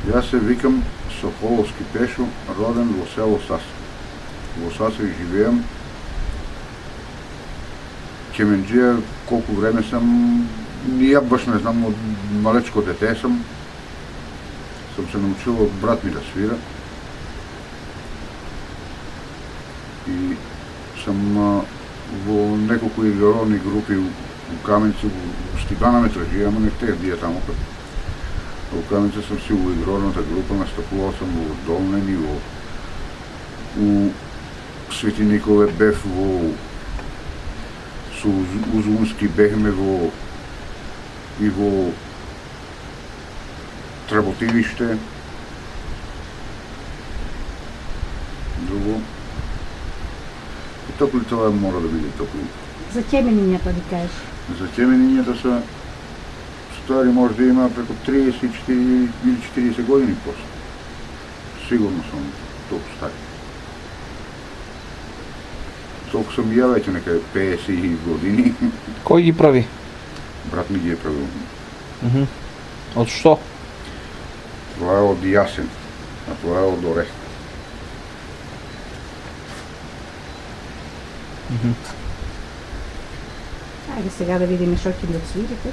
Јас се викам Софоловски Пешо, роден во село Сасек. Во Сасек живеам. Кеменџија колку време сам, ја баш не знам, од малечко дете сам се научил од брат ми да свира. И сам во неколку игровни групи у Каменци, у Стибана Метражија, ама не тех дија таму. Во Каменци сам си во игровната група, настапувал сам во Долнени, у Свети Николе бев во со Узунски бехме и во Треботилиште. Друго. И топлитова мора да биде топлита. За ќеменињата ви кажеш? За ќеменињата са стари, може да има преку 34 или 40 години после. Сигурно сум толку стари. Толку сум ја веќе некаде 50 години. Кој ги прави? Брат ми ги е правил. Од што? Това е од јасен, а това е од орех. Ајде сега да видиме што ќе да свирите.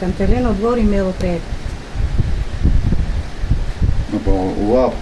Кантелено отвори мело треба. Но па оваа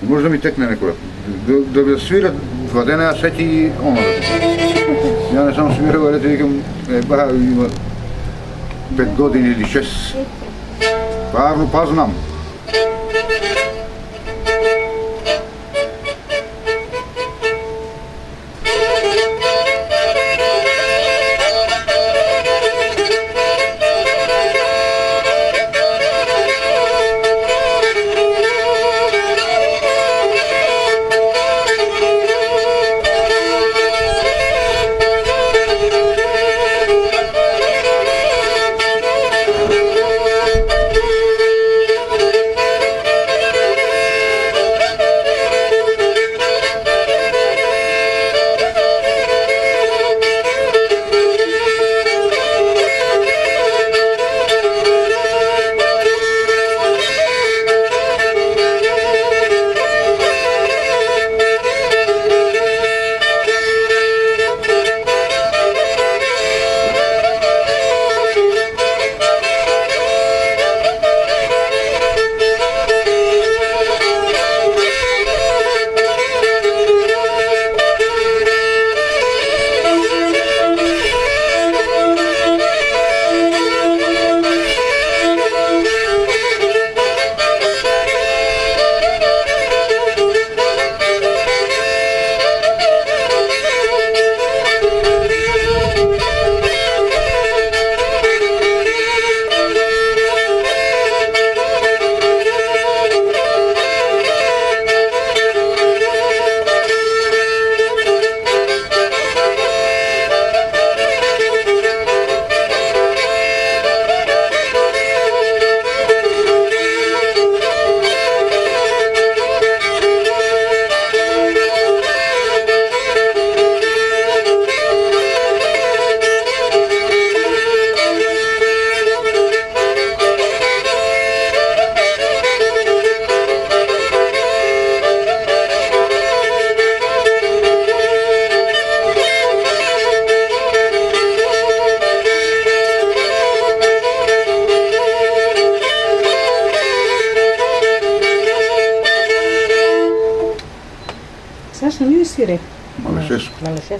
Може да ми текне некоја. Да би свира 2 дена, а сети и оно. Ја не сам свирал, ете викам, баха има 5 години или 6. Парно па знам. Сашо, ние свире. Мале 6. Мале 6.